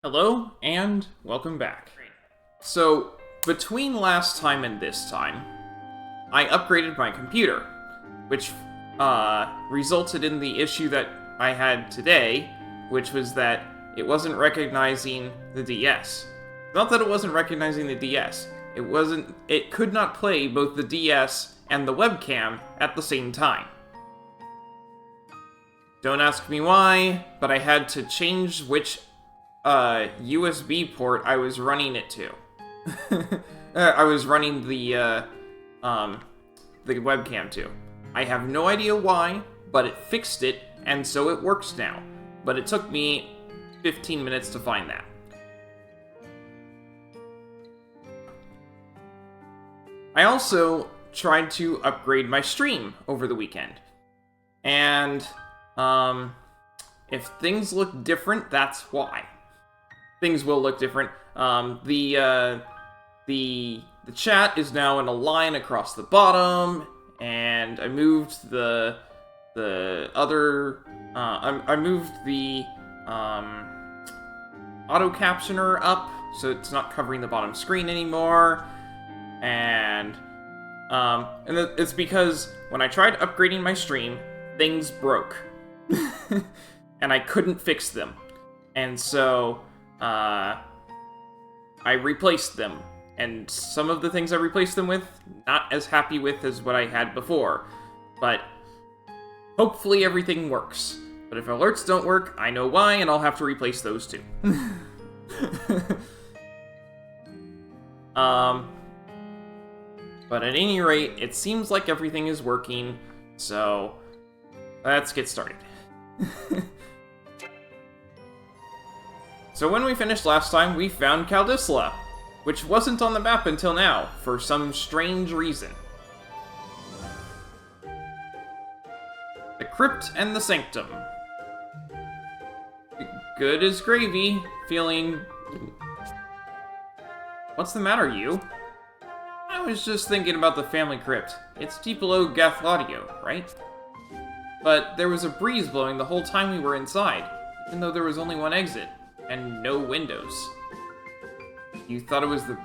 Hello, and welcome back. So, between last time and this time, I upgraded my computer, which resulted in the issue that I had today, which was that it wasn't recognizing the DS. Not that it wasn't recognizing the DS, it could not play both the DS and the webcam at the same time. Don't ask me why, but I had to change which USB port I was running it to. I was running the webcam to. I have no idea why, but it fixed it, and so it works now. But it took me 15 minutes to find that. I also tried to upgrade my stream over the weekend. And, if things look different, that's why. Things will look different. The chat is now in a line across the bottom, and I moved the auto captioner up, so it's not covering the bottom screen anymore, and it's because when I tried upgrading my stream, things broke, and I couldn't fix them, and so I replaced them, and some of the things I replaced them with, not as happy with as what I had before, but hopefully everything works. But if alerts don't work, I know why, and I'll have to replace those too. But at any rate, it seems like everything is working, so let's get started. So when we finished last time, we found Caldisla, which wasn't on the map until now, for some strange reason. The Crypt and the Sanctum. Good as gravy, feeling... What's the matter, you? I was just thinking about the family crypt. It's deep below Gathladio, right? But there was a breeze blowing the whole time we were inside, even though there was only one exit. And no windows. You thought it was the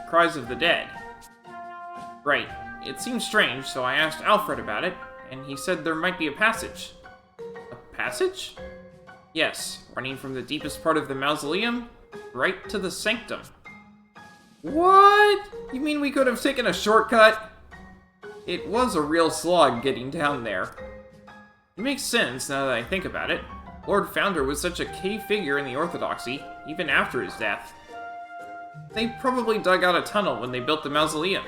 cries of the dead. Right. It seemed strange, so I asked Alfred about it, and he said there might be a passage. A passage? Yes, running from the deepest part of the mausoleum, right to the sanctum. What? You mean we could have taken a shortcut? It was a real slog getting down there. It makes sense now that I think about it. Lord Founder was such a key figure in the Orthodoxy, even after his death. They probably dug out a tunnel when they built the mausoleum.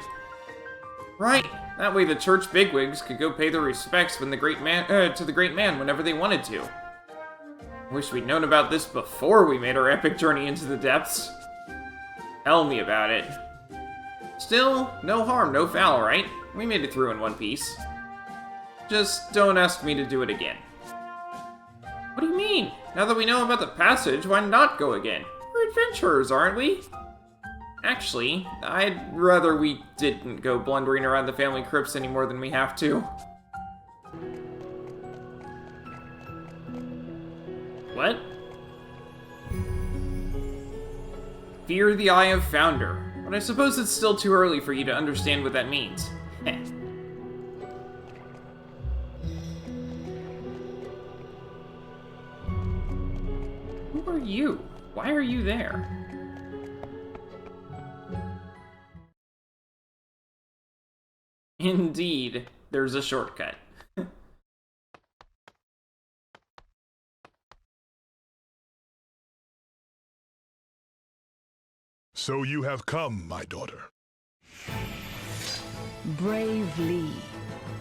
Right, that way the church bigwigs could go pay their respects when to the great man whenever they wanted to. Wish we'd known about this before we made our epic journey into the depths. Tell me about it. Still, no harm, no foul, right? We made it through in one piece. Just don't ask me to do it again. What do you mean? Now that we know about the passage, why not go again? We're adventurers, aren't we? Actually, I'd rather we didn't go blundering around the family crypts any more than we have to. What? Fear the Eye of Founder. But I suppose it's still too early for you to understand what that means. Heh. Who are you? Why are you there? Indeed, there's a shortcut. So you have come, my daughter. Braev Lee,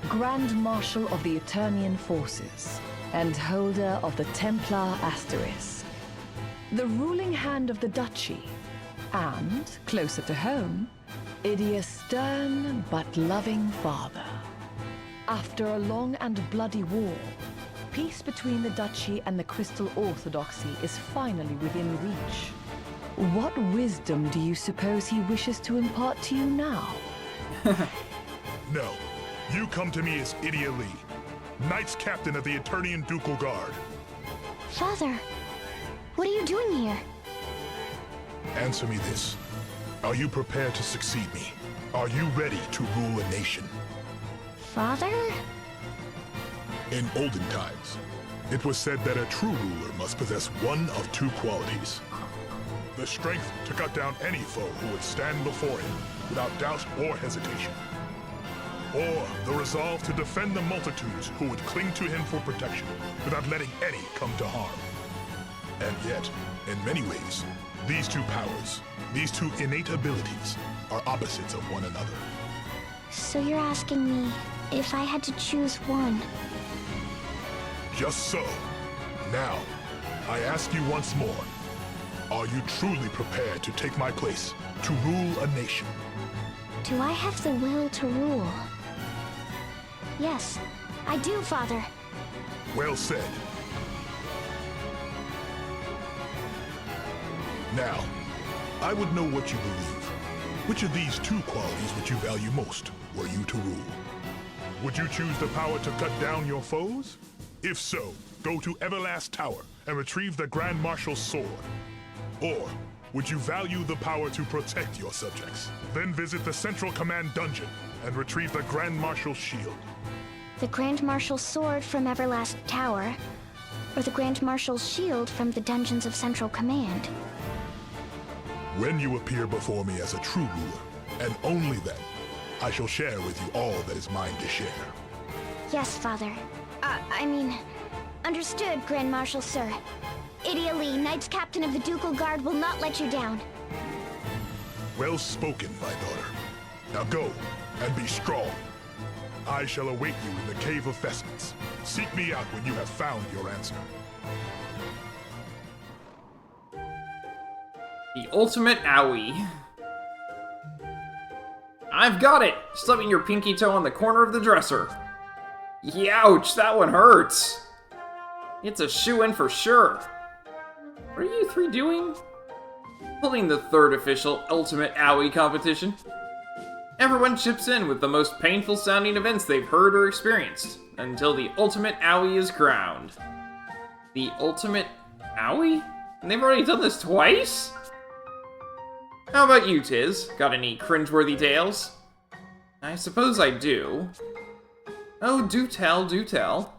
Grand Marshal of the Eternian Forces, and holder of the Templar Asterisk. The ruling hand of the Duchy, and, closer to home, Idia's stern but loving father. After a long and bloody war, peace between the Duchy and the Crystal Orthodoxy is finally within reach. What wisdom do you suppose he wishes to impart to you now? No. You come to me as Idia Lee, Knights Captain of the Eternian Ducal Guard. Father, What are you doing here? Answer me this. Are you prepared to succeed me? Are you ready to rule a nation? Father? In olden times, it was said that a true ruler must possess one of two qualities. The strength to cut down any foe who would stand before him without doubt or hesitation. Or the resolve to defend the multitudes who would cling to him for protection without letting any come to harm. And yet, in many ways, these two powers, these two innate abilities, are opposites of one another. So you're asking me if I had to choose one? Just so. Now, I ask you once more, are you truly prepared to take my place, to rule a nation? Do I have the will to rule? Yes, I do, Father. Well said. Now, I would know what you believe. Which of these two qualities would you value most, were you to rule? Would you choose the power to cut down your foes? If so, go to Everlast Tower and retrieve the Grand Marshal's sword. Or would you value the power to protect your subjects? Then visit the Central Command Dungeon and retrieve the Grand Marshal's shield. The Grand Marshal's sword from Everlast Tower, or the Grand Marshal's shield from the dungeons of Central Command? When you appear before me as a true ruler, and only then, I shall share with you all that is mine to share. Yes, Father. Understood, Grand Marshal, sir. Idia Lee, Knights Captain of the Ducal Guard, will not let you down. Well spoken, my daughter. Now go, and be strong. I shall await you in the Cave of Vestments. Seek me out when you have found your answer. The ultimate owie. I've got it! Slapping your pinky toe on the corner of the dresser. Youch, that one hurts. It's a shoo-in for sure. What are you three doing? Holding the third official Ultimate Owie competition. Everyone chips in with the most painful sounding events they've heard or experienced, until the Ultimate Owie is crowned. The Ultimate Owie? And they've already done this twice? How about you, Tiz? Got any cringeworthy tales? I suppose I do. Oh, do tell, do tell.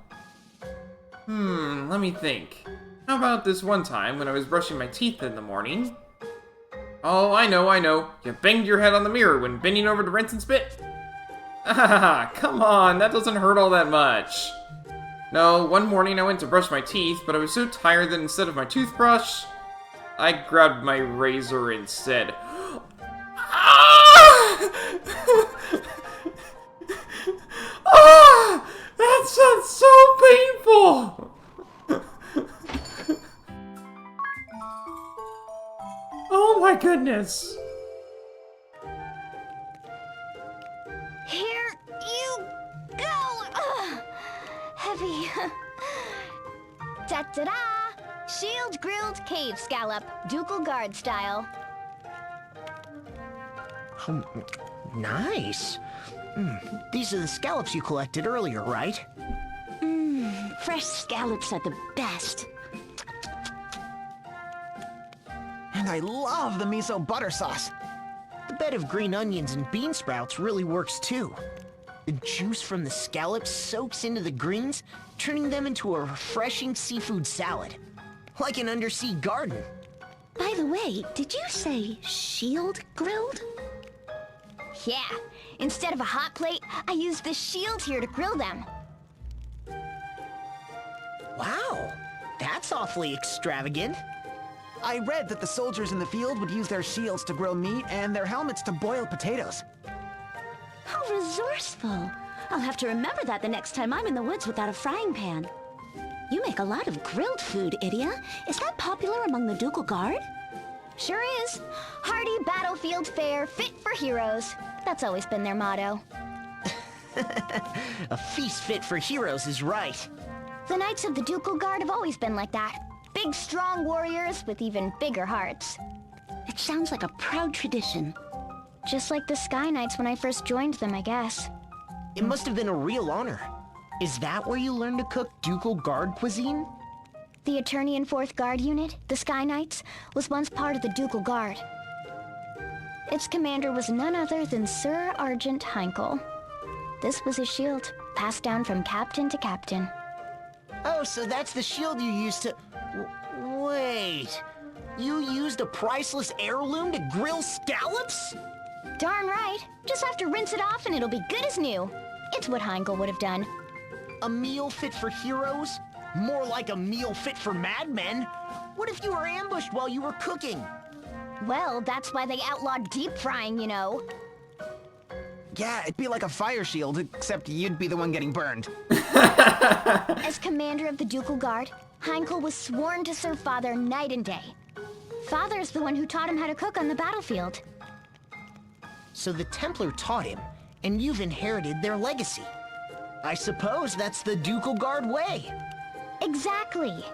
Let me think. How about this one time when I was brushing my teeth in the morning? Oh, I know. You banged your head on the mirror when bending over to rinse and spit. Ah, come on, that doesn't hurt all that much. No, one morning I went to brush my teeth, but I was so tired that instead of my toothbrush, I grabbed my razor instead. Ah! Ah! That sounds so painful! Oh my goodness! Here you go! Ugh. Heavy. Ta-da-da! Shield grilled cave scallop, Ducal Guard style. Nice. These are the scallops you collected earlier, right? Fresh scallops are the best. And I love the miso butter sauce. The bed of green onions and bean sprouts really works too. The juice from the scallops soaks into the greens, turning them into a refreshing seafood salad. Like an undersea garden. By the way, did you say shield grilled? Yeah. Instead of a hot plate, I used the shield here to grill them. Wow, that's awfully extravagant. I read that the soldiers in the field would use their shields to grill meat and their helmets to boil potatoes. How resourceful. I'll have to remember that the next time I'm in the woods without a frying pan. You make a lot of grilled food, Idia. Is that popular among the Ducal Guard? Sure is. Hearty battlefield fare, fit for heroes. That's always been their motto. A feast fit for heroes is right. The Knights of the Ducal Guard have always been like that. Big, strong warriors with even bigger hearts. It sounds like a proud tradition. Just like the Sky Knights when I first joined them, I guess. It must have been a real honor. Is that where you learned to cook Ducal Guard cuisine? The Eternian 4th Guard Unit, the Sky Knights, was once part of the Ducal Guard. Its commander was none other than Sir Argent Heinkel. This was his shield, passed down from captain to captain. Oh, so that's the shield you used to... Wait... You used a priceless heirloom to grill scallops? Darn right. Just have to rinse it off and it'll be good as new. It's what Heinkel would have done. A meal fit for heroes? More like a meal fit for madmen. What if you were ambushed while you were cooking? Well, that's why they outlawed deep frying, you know. Yeah, it'd be like a fire shield, except you'd be the one getting burned. As commander of the Ducal Guard, Heinkel was sworn to serve Father night and day. Father's the one who taught him how to cook on the battlefield. So the Templar taught him, and you've inherited their legacy. I suppose that's the Ducal Guard way. Exactly.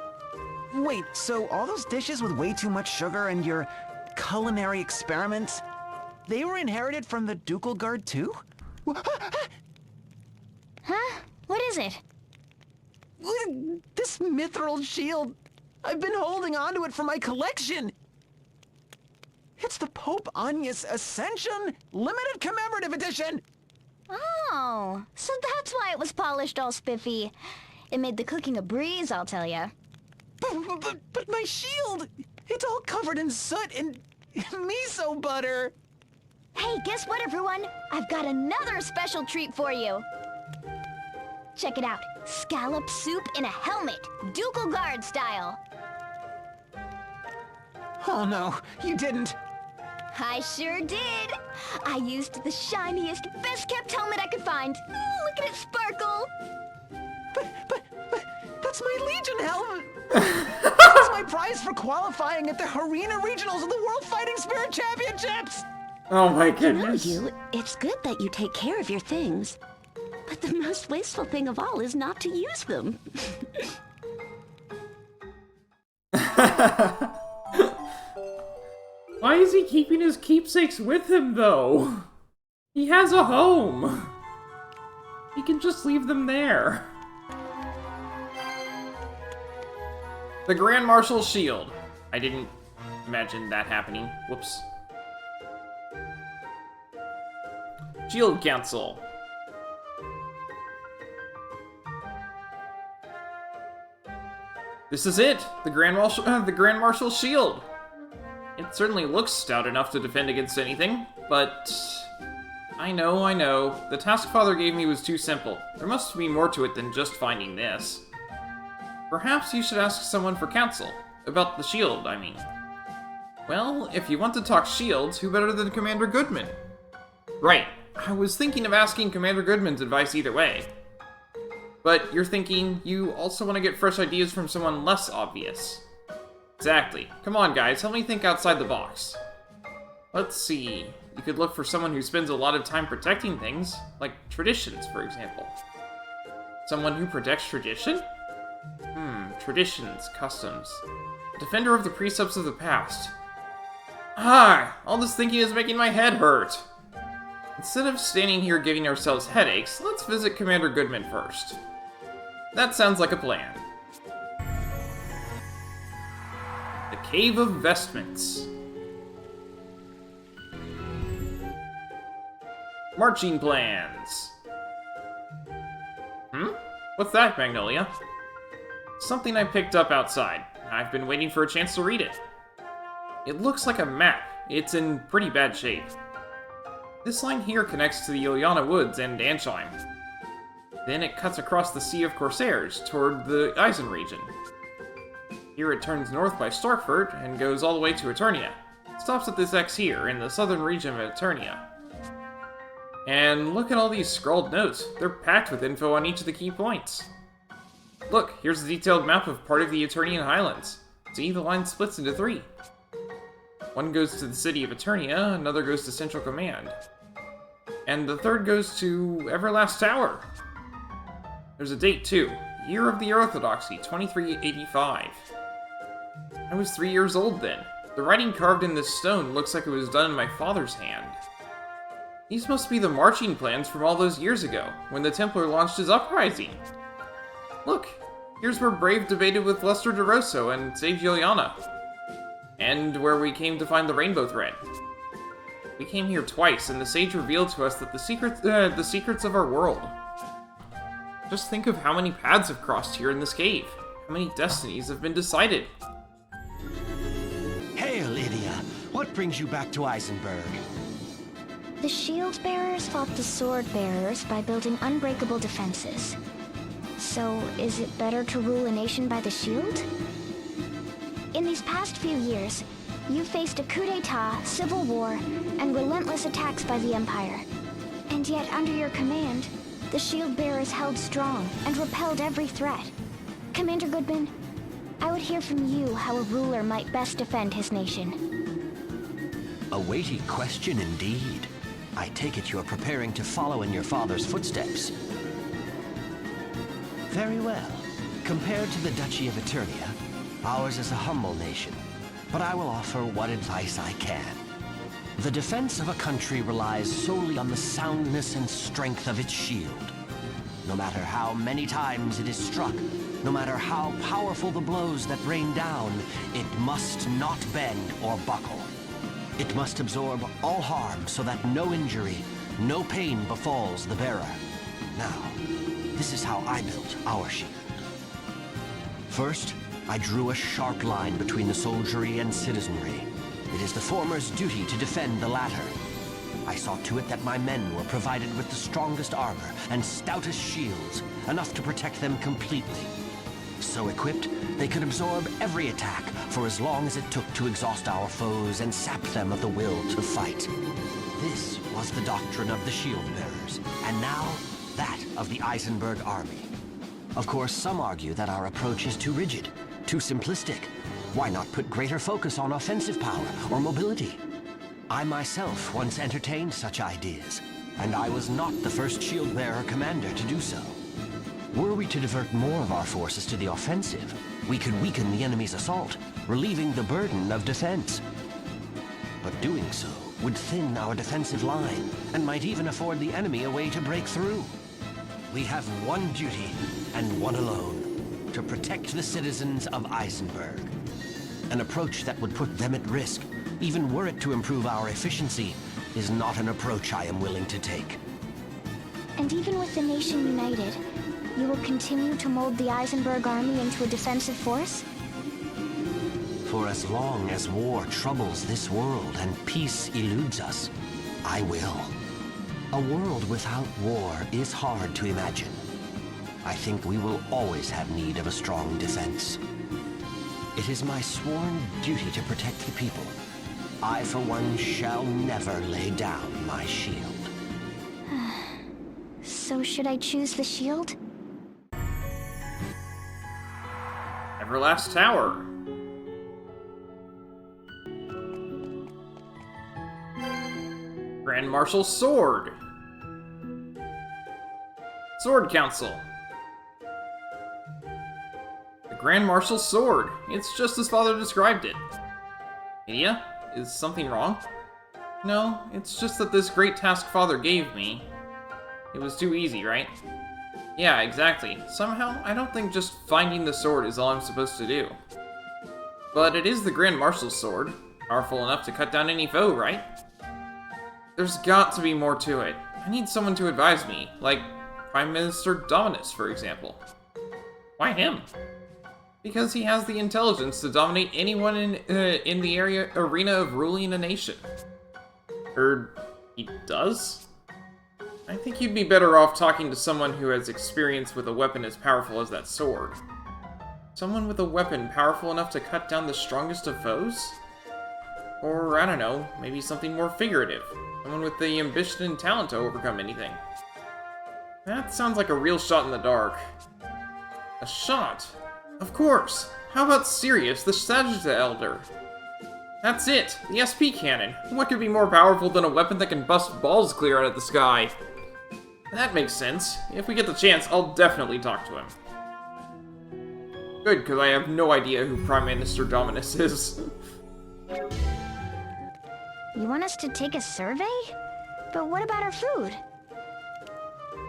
Wait, so all those dishes with way too much sugar and your culinary experiments, they were inherited from the Ducal Guard too? Huh? What is it? This mithril shield, I've been holding onto it for my collection. It's the Pope Agnes Ascension Limited Commemorative Edition. Oh, so that's why it was polished all spiffy. It made the cooking a breeze, I'll tell ya. But my shield, it's all covered in soot and miso butter. Hey, guess what, everyone? I've got another special treat for you. Check it out. Scallop soup in a helmet, Ducal Guard style. Oh no, you didn't. I sure did. I used the shiniest, best-kept helmet I could find. Oh, look at it sparkle. But that's my Legion helmet. That's my prize for qualifying at the Arena Regionals of the World Fighting Spirit Championships. Oh my I know goodness. you. It's good that you take care of your things. But the most wasteful thing of all is not to use them. Why is he keeping his keepsakes with him, though? He has a home. He can just leave them there. The Grand Marshal's shield. I didn't imagine that happening. Whoops. Shield Council. This is it! The Grand Marshal's shield! It certainly looks stout enough to defend against anything, but... I know. The task Father gave me was too simple. There must be more to it than just finding this. Perhaps you should ask someone for counsel. About the shield, I mean. Well, if you want to talk shields, who better than Commander Goodman? Right. I was thinking of asking Commander Goodman's advice either way. But you're thinking you also want to get fresh ideas from someone less obvious. Exactly. Come on, guys, help me think outside the box. Let's see. You could look for someone who spends a lot of time protecting things, like traditions, for example. Someone who protects tradition? Traditions, customs. A defender of the precepts of the past. All this thinking is making my head hurt. Instead of standing here giving ourselves headaches, let's visit Commander Goodman first. That sounds like a plan. The Cave of Vestments. Marching plans. What's that, Magnolia? Something I picked up outside. I've been waiting for a chance to read it. It looks like a map. It's in pretty bad shape. This line here connects to the Ilyana Woods and Ansheim. Then it cuts across the Sea of Corsairs toward the Eisen region. Here it turns north by Starkfurt and goes all the way to Eternia. It stops at this X here, in the southern region of Eternia. And look at all these scrawled notes. They're packed with info on each of the key points. Look, here's a detailed map of part of the Eternian Highlands. See, the line splits into 3. One goes to the city of Eternia, another goes to Central Command. And the third goes to Everlast Tower. There's a date, too. Year of the Orthodoxy, 2385. I was 3 years old then. The writing carved in this stone looks like it was done in my father's hand. These must be the marching plans from all those years ago, when the Templar launched his uprising. Look, Here's where Braev debated with Lester DeRosso and saved Juliana. And where we came to find the rainbow thread. We came here twice, and the sage revealed to us that the secrets of our world. Just think of how many paths have crossed here in this cave. How many destinies have been decided. Hail, Idia! What brings you back to Eisenberg? The shield bearers fought the sword bearers by building unbreakable defenses. So, is it better to rule a nation by the shield? In these past few years, you've faced a coup d'etat, civil war, and relentless attacks by the Empire. And yet, under your command, the shield bearers held strong and repelled every threat. Commander Goodman, I would hear from you how a ruler might best defend his nation. A weighty question indeed. I take it you're preparing to follow in your father's footsteps. Very well. Compared to the Duchy of Eternia, ours is a humble nation, but I will offer what advice I can. The defense of a country relies solely on the soundness and strength of its shield. No matter how many times it is struck, no matter how powerful the blows that rain down, it must not bend or buckle. It must absorb all harm so that no injury, no pain befalls the bearer. Now, this is how I built our shield. First, I drew a sharp line between the soldiery and citizenry. It is the former's duty to defend the latter. I saw to it that my men were provided with the strongest armor and stoutest shields, enough to protect them completely. So equipped, they could absorb every attack for as long as it took to exhaust our foes and sap them of the will to fight. This was the doctrine of the shield bearers, and now that of the Eisenberg army. Of course, some argue that our approach is too rigid, too simplistic. Why not put greater focus on offensive power or mobility? I myself once entertained such ideas, and I was not the first shield bearer commander to do so. Were we to divert more of our forces to the offensive, we could weaken the enemy's assault, relieving the burden of defense. But doing so would thin our defensive line, and might even afford the enemy a way to break through. We have one duty, and one alone, to protect the citizens of Eisenberg. An approach that would put them at risk, even were it to improve our efficiency, is not an approach I am willing to take. And even with the nation united, you will continue to mold the Eisenberg army into a defensive force? For as long as war troubles this world and peace eludes us, I will. A world without war is hard to imagine. I think we will always have need of a strong defense. It is my sworn duty to protect the people. I, for one, shall never lay down my shield. So should I choose the shield? Everlast Tower. Grand Marshal's Sword. Sword Council. The Grand Marshal's Sword. It's just as Father described it. Idia, is something wrong? No, it's just that this great task Father gave me, it was too easy, right? Yeah, exactly. Somehow, I don't think just finding the sword is all I'm supposed to do. But it is the Grand Marshal's sword. Powerful enough to cut down any foe, right? There's got to be more to it. I need someone to advise me, like Prime Minister Dominus, for example. Why him? Because he has the intelligence to dominate anyone in the arena of ruling a nation. Or he does? I think you'd be better off talking to someone who has experience with a weapon as powerful as that sword. Someone with a weapon powerful enough to cut down the strongest of foes? Or, I don't know, maybe something more figurative. Someone with the ambition and talent to overcome anything. That sounds like a real shot in the dark. A shot? Of course! How about Sirius, the Sagitta Elder? That's it! The SP cannon! What could be more powerful than a weapon that can bust balls clear out of the sky? That makes sense. If we get the chance, I'll definitely talk to him. Good, because I have no idea who Prime Minister Dominus is. You want us to take a survey? But what about our food?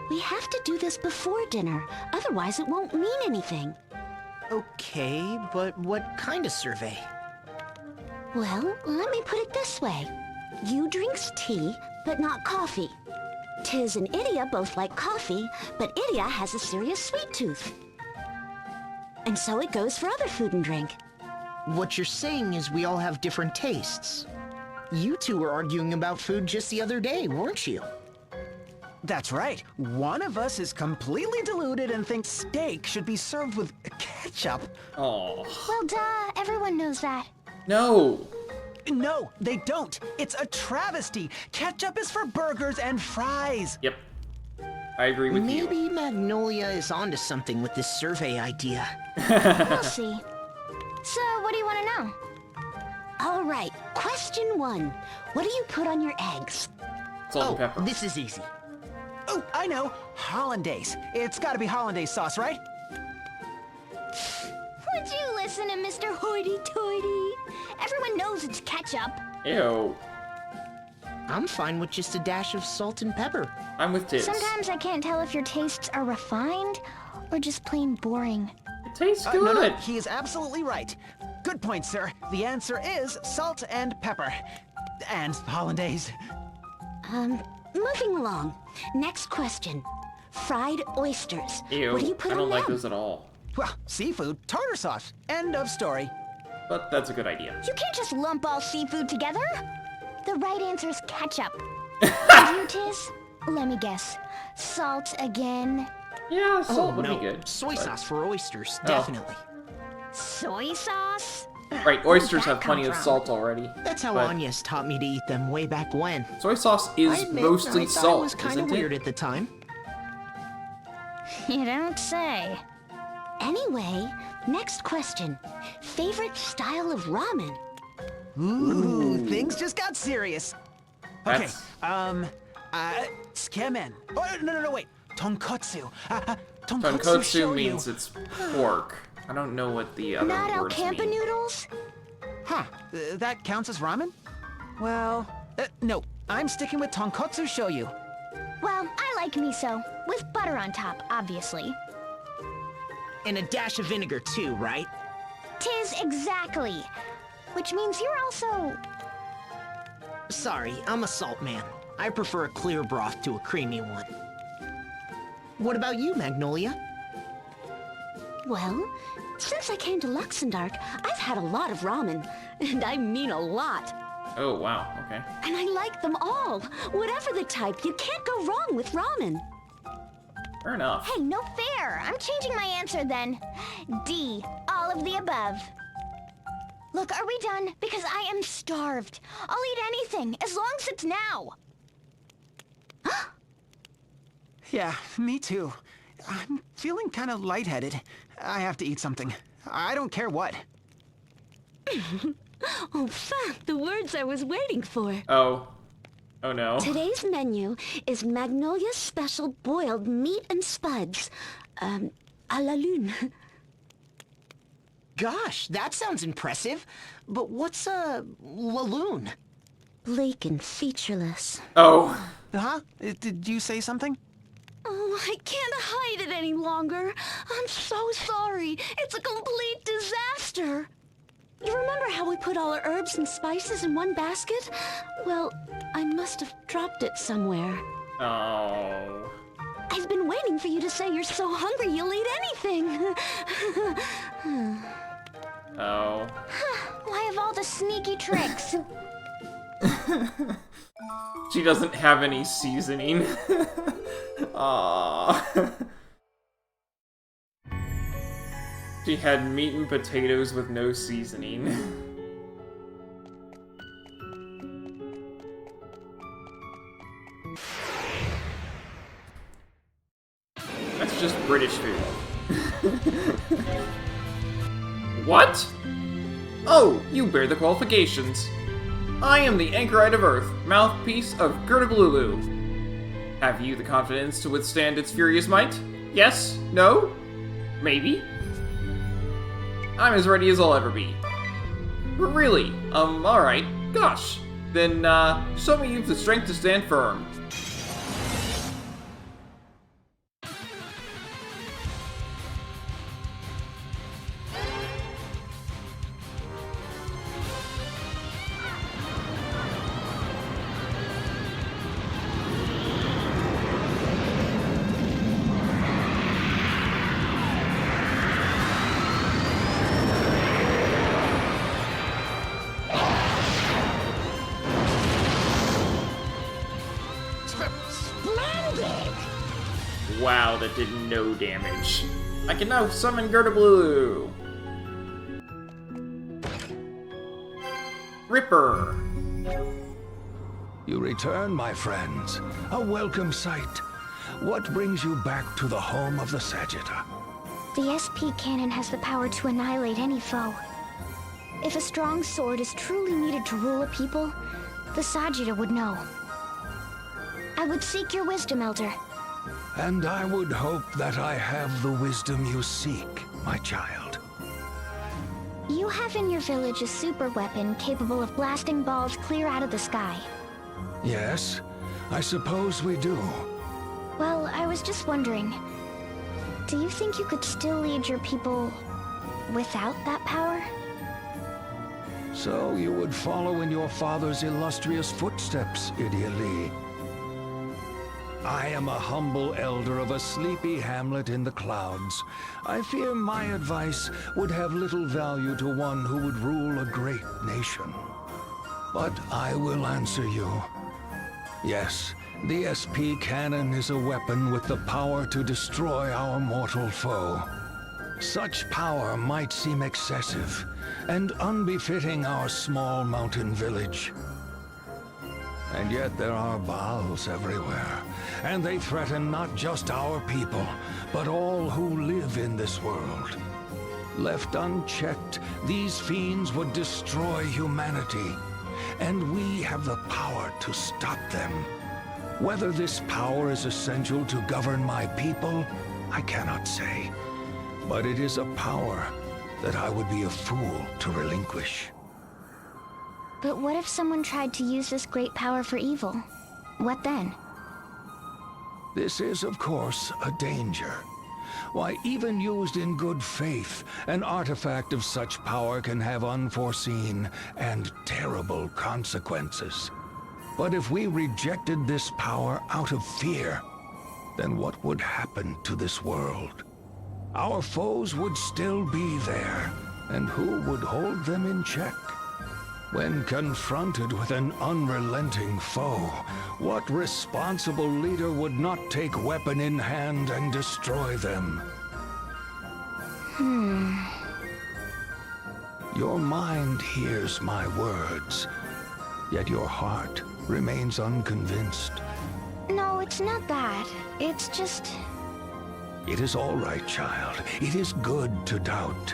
We have to do this before dinner, otherwise it won't mean anything. Okay, but what kind of survey? Well, let me put it this way. You drinks tea, but not coffee. Tiz and Idia both like coffee, but Idia has a serious sweet tooth. And so it goes for other food and drink. What you're saying is we all have different tastes. You two were arguing about food just the other day, weren't you? That's right. One of us is completely deluded and thinks steak should be served with ketchup. Oh. Well, duh, everyone knows that. No. No, they don't. It's a travesty. Ketchup is for burgers and fries. Yep. I agree with you. Maybe Magnolia is onto something with this survey idea. We'll see. So, what do you want to know? All right, question 1. What do you put on your eggs? Salt and pepper. This is easy. Oh, I know. Hollandaise. It's gotta be hollandaise sauce, right? Would you listen to Mr. Hoity-Toity? Everyone knows it's ketchup. Ew. I'm fine with just a dash of salt and pepper. I'm with Tiz. Sometimes I can't tell if your tastes are refined or just plain boring. It tastes good. No, he is absolutely right. Good point, sir. The answer is salt and pepper. And hollandaise. Moving along. Next question. Fried oysters. Ew. What do you put I don't on like them? those at all. Well, seafood, tartar sauce. End of story. But that's a good idea. You can't just lump all seafood together. The right answer is ketchup. And you, Tiz? Let me guess. Salt again? Yeah, salt would no. be good. Soy but- sauce for oysters, Oh. definitely. Soy sauce? Right, oysters that have plenty come of from? salt already. That's how but Agnes taught me to eat them way back when. soy sauce is I admit, mostly I thought salt, it was kind isn't of weird it? at the time. You don't say. Anyway, next question. Favorite style of ramen? Ooh, things just got serious. Okay, That's- skemen. Oh, no, wait. Tonkotsu. Tonkotsu Tonkotsu shoyu. means it's pork. I don't know what the other Not words Alcampa mean. noodles? Huh, that counts as ramen? Well, no, I'm sticking with tonkotsu shoyu. Well, I like miso, with butter on top, obviously. And a dash of vinegar too, right? Tis exactly. Which means you're also... Sorry, I'm a salt man. I prefer a clear broth to a creamy one. What about you, Magnolia? Well, since I came to Luxembourg, I've had a lot of ramen. And I mean a lot. Oh, wow, okay. And I like them all. Whatever the type, you can't go wrong with ramen. Fair enough. Hey, no fair. I'm changing my answer then. D, all of the above. Look, are we done? Because I am starved. I'll eat anything, as long as it's now. Yeah, me too. I'm feeling kind of lightheaded. I have to eat something. I don't care what. Oh, fuck, the words I was waiting for. Oh. Oh no. Today's menu is Magnolia's special boiled meat and spuds. À la lune. Gosh, that sounds impressive. But what's a laloon? Bleak and featureless. Oh. Huh? Did you say something? Oh, I can't hide it any longer. I'm so sorry. It's a complete disaster. You remember how we put all our herbs and spices in one basket? Well, I must have dropped it somewhere. Oh. I've been waiting for you to say you're so hungry you'll eat anything. Oh. Why of all the sneaky tricks? She doesn't have any seasoning. Aww. She had meat and potatoes with no seasoning. That's just British food. What? Oh, you bear the qualifications. I am the anchorite of Earth, mouthpiece of Gerdablulu. Have you the confidence to withstand its furious might? Yes? No? Maybe? I'm as ready as I'll ever be. Really? Alright. Gosh. Then, show me you've the strength to stand firm. Wow, that did no damage. I can now summon Gerda-Blue! Ripper! You return, my friends. A welcome sight. What brings you back to the home of the Sagitta? The SP cannon has the power to annihilate any foe. If a strong sword is truly needed to rule a people, the Sagitta would know. I would seek your wisdom, Elder. And I would hope that I have the wisdom you seek, my child. You have in your village a super weapon capable of blasting balls clear out of the sky. Yes, I suppose we do. Well, I was just wondering, do you think you could still lead your people without that power? So you would follow in your father's illustrious footsteps, Idia Lee. I am a humble elder of a sleepy hamlet in the clouds. I fear my advice would have little value to one who would rule a great nation. But I will answer you. Yes, the SP cannon is a weapon with the power to destroy our mortal foe. Such power might seem excessive and unbefitting our small mountain village. And yet there are Baals everywhere, and they threaten not just our people, but all who live in this world. Left unchecked, these fiends would destroy humanity, and we have the power to stop them. Whether this power is essential to govern my people, I cannot say. But it is a power that I would be a fool to relinquish. But what if someone tried to use this great power for evil? What then? This is, of course, a danger. Why, even used in good faith, an artifact of such power can have unforeseen and terrible consequences. But if we rejected this power out of fear, then what would happen to this world? Our foes would still be there, and who would hold them in check? When confronted with an unrelenting foe, what responsible leader would not take weapon in hand and destroy them? Your mind hears my words, yet your heart remains unconvinced. No, it's not that. It's just... It is all right, child. It is good to doubt.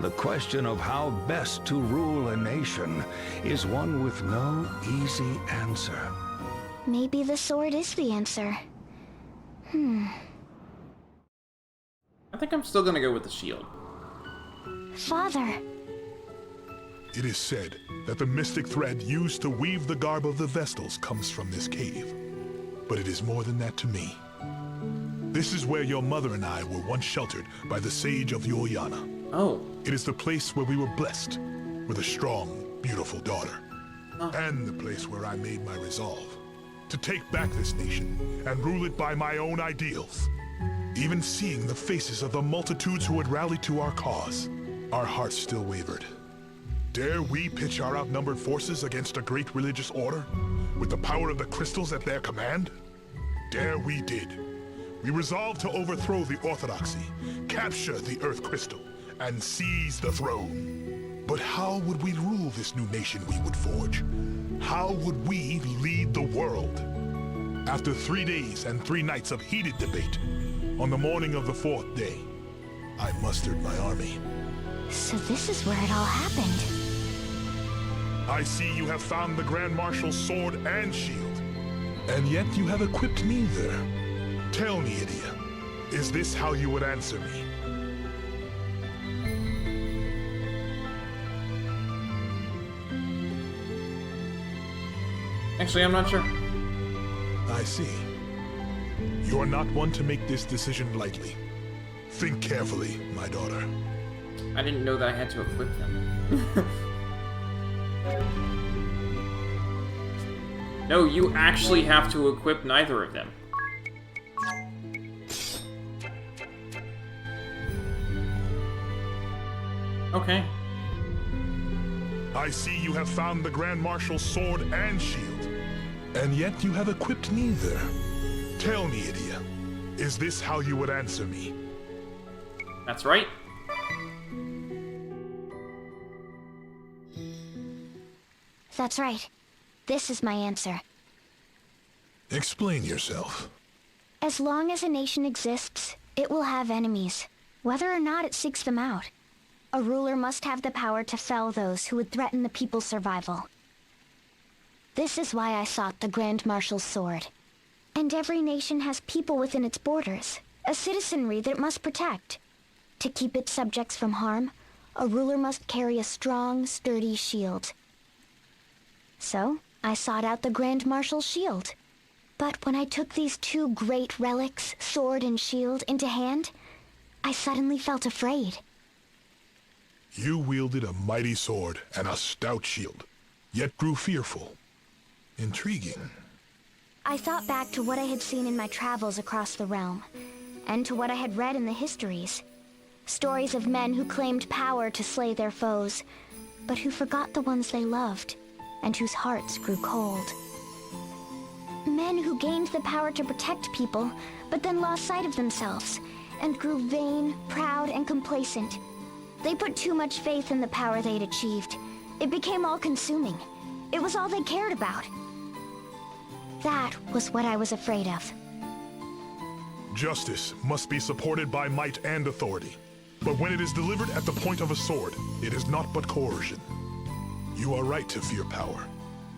The question of how best to rule a nation is one with no easy answer. maybe the sword is the answer. I think I'm still gonna go with the shield. Father! It is said that the mystic thread used to weave the garb of the Vestals comes from this cave. But it is more than that to me. This is where your mother and I were once sheltered by the sage of Yoyana. Oh. It is the place where we were blessed with a strong, beautiful daughter. And the place where I made my resolve to take back this nation and rule it by my own ideals. Even seeing the faces of the multitudes who had rallied to our cause, our hearts still wavered. Dare we pitch our outnumbered forces against a great religious order with the power of the crystals at their command? Dare we did. We resolved to overthrow the orthodoxy, capture the Earth Crystal, and seize the throne. But how would we rule this new nation we would forge? How would we lead the world? After 3 days and 3 nights of heated debate, on the morning of the 4th day, I mustered my army. So this is where it all happened. I see you have found the Grand Marshal's sword and shield, and yet you have equipped me there. Tell me, Idia, is this how you would answer me? Actually, I'm not sure. I see. You are not one to make this decision lightly. Think carefully, my daughter. I didn't know that I had to equip them. No, you actually have to equip neither of them. Okay. I see you have found the Grand Marshal's sword and shield, and yet you have equipped neither. Tell me, Idia, Is this how you would answer me? That's right. That's right. This is my answer. Explain yourself. As long as a nation exists, it will have enemies, whether or not it seeks them out. A ruler must have the power to fell those who would threaten the people's survival. This is why I sought the Grand Marshal's sword. And every nation has people within its borders, a citizenry that it must protect. To keep its subjects from harm, a ruler must carry a strong, sturdy shield. So, I sought out the Grand Marshal's shield. But when I took these two great relics, sword and shield, into hand, I suddenly felt afraid. You wielded a mighty sword and a stout shield, yet grew fearful. Intriguing. I thought back to what I had seen in my travels across the realm, and to what I had read in the histories. Stories of men who claimed power to slay their foes, but who forgot the ones they loved, and whose hearts grew cold. Men who gained the power to protect people, but then lost sight of themselves, and grew vain, proud, and complacent. They put too much faith in the power they'd achieved. It became all-consuming. It was all they cared about. That was what I was afraid of. Justice must be supported by might and authority. But when it is delivered at the point of a sword, it is not but coercion. You are right to fear power.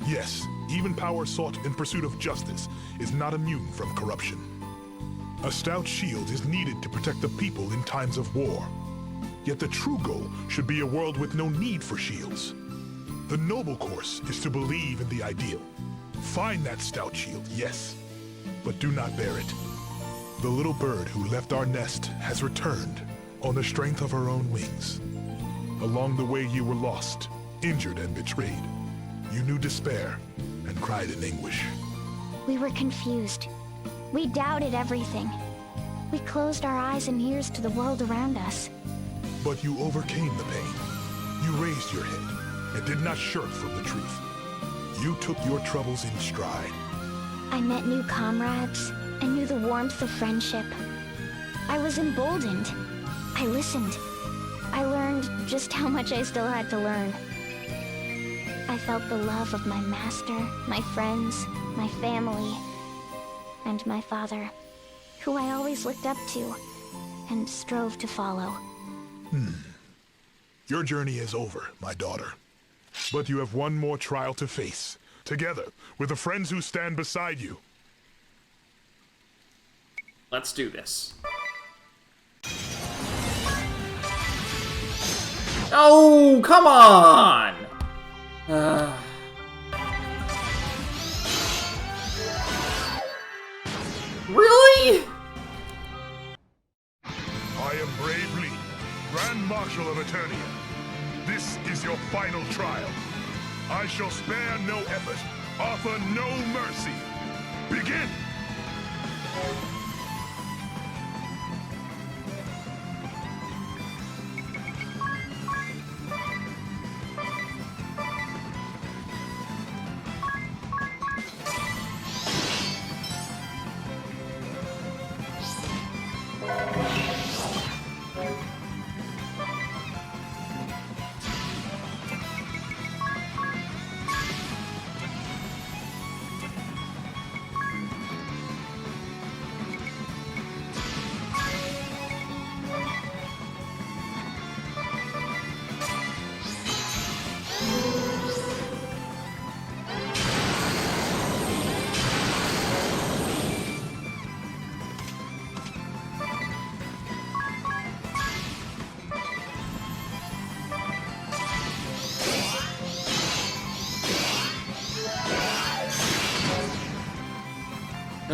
Yes, even power sought in pursuit of justice is not immune from corruption. A stout shield is needed to protect the people in times of war. Yet the true goal should be a world with no need for shields. The noble course is to believe in the ideal. Find that stout shield, yes, but do not bear it. The little bird who left our nest has returned on the strength of her own wings. Along the way you were lost, injured and betrayed. You knew despair and cried in anguish. We were confused. We doubted everything. We closed our eyes and ears to the world around us. But you overcame the pain. You raised your head and did not shirk from the truth. You took your troubles in stride. I met new comrades and knew the warmth of friendship. I was emboldened. I listened. I learned just how much I still had to learn. I felt the love of my master, my friends, my family, and my father, who I always looked up to and strove to follow. Your journey is over, my daughter. But you have one more trial to face, together with the friends who stand beside you. Let's do this. Oh, come on! Really? I am Braev, Grand Marshal of Eternia. This is your final trial. I shall spare no effort, offer no mercy. Begin!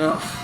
Ugh.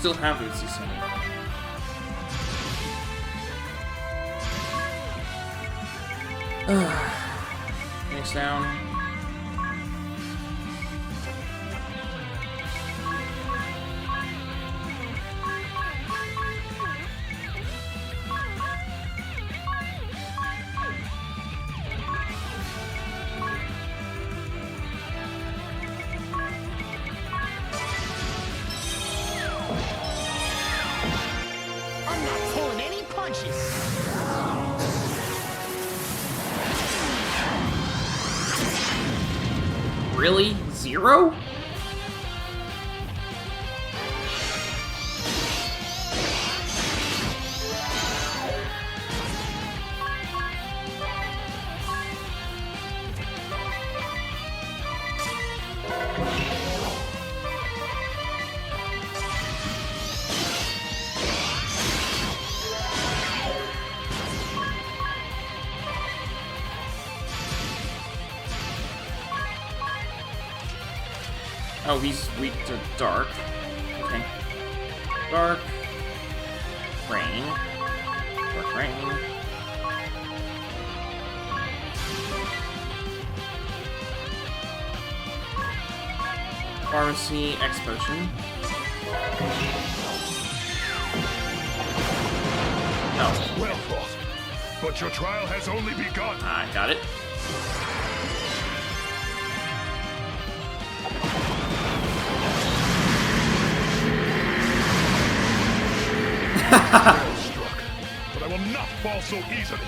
still have Utsusumi. Phoenix down. I'm not pulling any punches. Really? 0? Oh, he's weak to dark. Okay. Dark. Rain. Dark rain. Pharmacy, X potion. Oh. Well fought. But your trial has only begun. I got it. Well struck. But I will not fall so easily.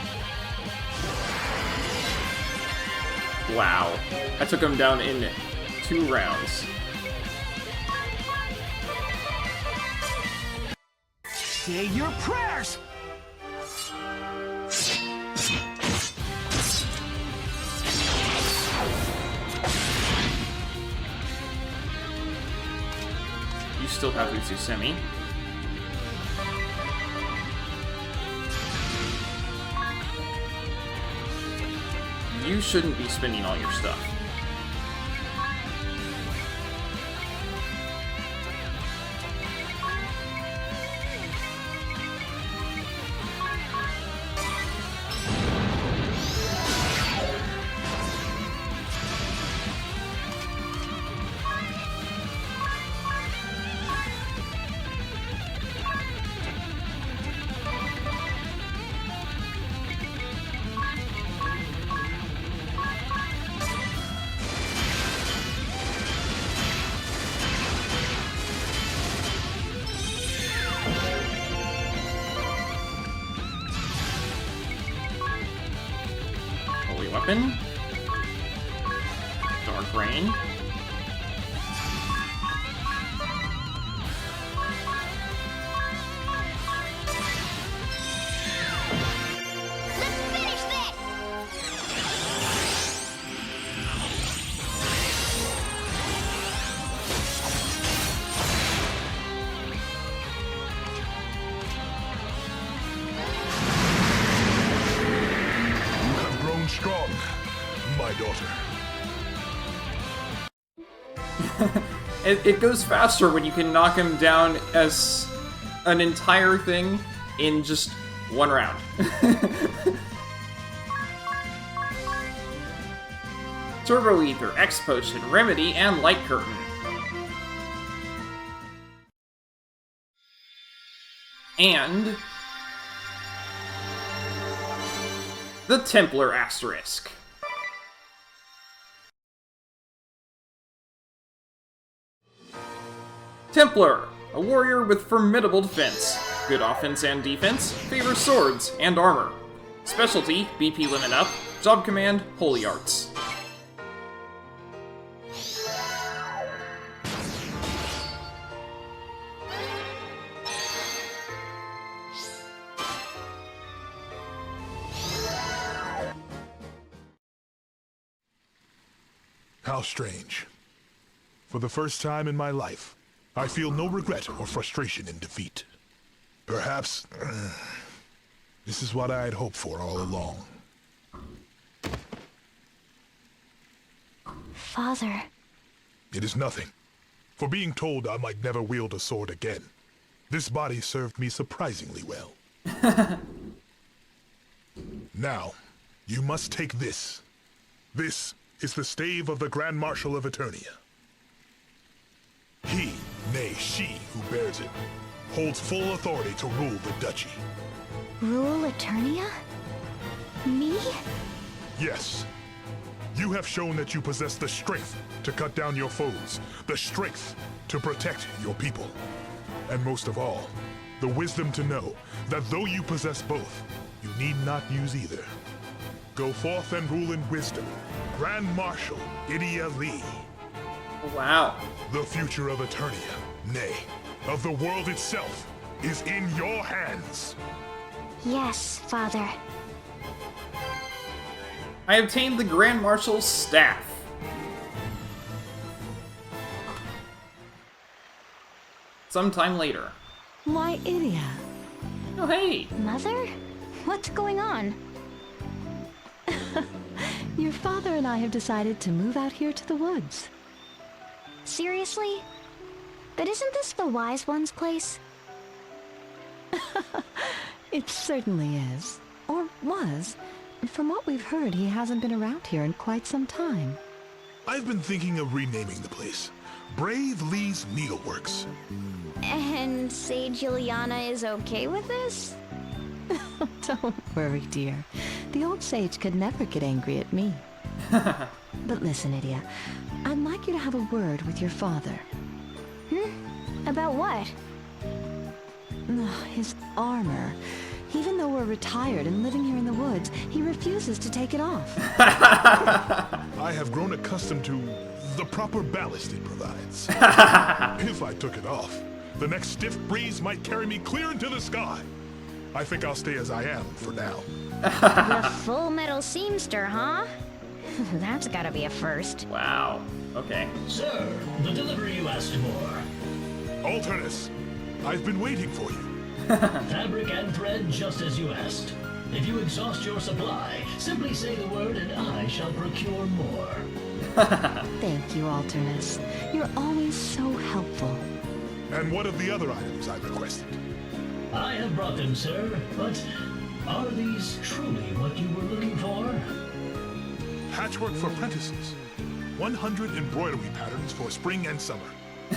Wow. I took him down in 2 rounds. Say your prayers. You still have Utsusumi. You shouldn't be spending all your stuff. Holy weapon. Dark rain. Let's finish this! You have grown strong, my daughter. It goes faster when you can knock him down as an entire thing in just 1 round. Turbo Ether, X Potion, Remedy, and Light Curtain. And the Templar Asterisk. Templar, a warrior with formidable defense. Good offense and defense, favors swords and armor. Specialty, BP limit up. Job command, Holy Arts. How strange. For the first time in my life, I feel no regret or frustration in defeat. Perhaps this is what I had hoped for all along. Father. It is nothing. For being told I might never wield a sword again. This body served me surprisingly well. Now, you must take this. This is the stave of the Grand Marshal of Eternia. He, nay, she who bears it, holds full authority to rule the duchy. Rule Eternia? Me? Yes. You have shown that you possess the strength to cut down your foes, the strength to protect your people, and most of all, the wisdom to know that though you possess both, you need not use either. Go forth and rule in wisdom, Grand Marshal Idia Lee. Wow. The future of Eternia, nay, of the world itself, is in your hands. Yes, Father. I obtained the Grand Marshal's staff. Sometime later. Why, Idia? Oh, hey! Mother? What's going on? Your father and I have decided to move out here to the woods. Seriously? But isn't this the Wise One's place? It certainly is. Or was. From what we've heard, he hasn't been around here in quite some time. I've been thinking of renaming the place Braev Lee's Needleworks. And Sage Ileana is okay with this? Don't worry, dear. The old sage could never get angry at me. But listen, Idia, I'd like you to have a word with your father. About what? His armor. Even though we're retired and living here in the woods, he refuses to take it off. I have grown accustomed to the proper ballast it provides. If I took it off, the next stiff breeze might carry me clear into the sky. I think I'll stay as I am for now. The Full Metal Seamster, huh? That's gotta be a first. Wow. Okay. Sir, the delivery you asked for. Alternus, I've been waiting for you. Fabric and thread just as you asked. If you exhaust your supply, simply say the word and I shall procure more. Thank you, Alternus. You're always so helpful. And what of the other items I requested? I have brought them, sir, but are these truly what you were looking for? Hatchwork for apprentices. 100 embroidery patterns for spring and summer.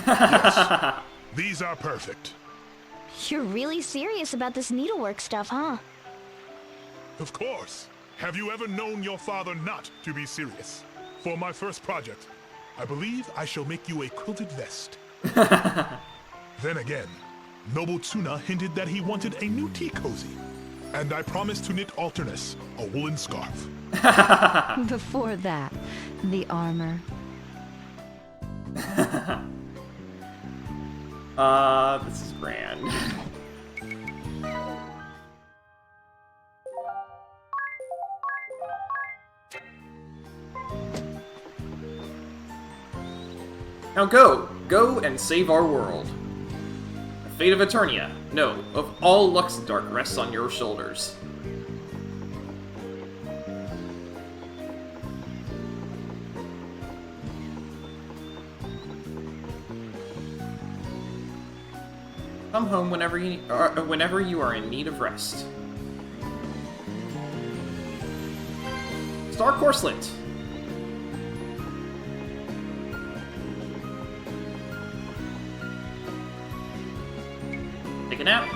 Yes, these are perfect. You're really serious about this needlework stuff, huh? Of course. Have you ever known your father not to be serious? For my first project, I believe I shall make you a quilted vest. Then again, Noble Tsuna hinted that he wanted a new tea cozy, and I promised to knit Alternus a woolen scarf. Before that, the armor. This is grand. Now go and save our world. The fate of Eternia, no, of all Luxdark rests on your shoulders. Come home whenever you are in need of rest. Star Corslet. Take a nap.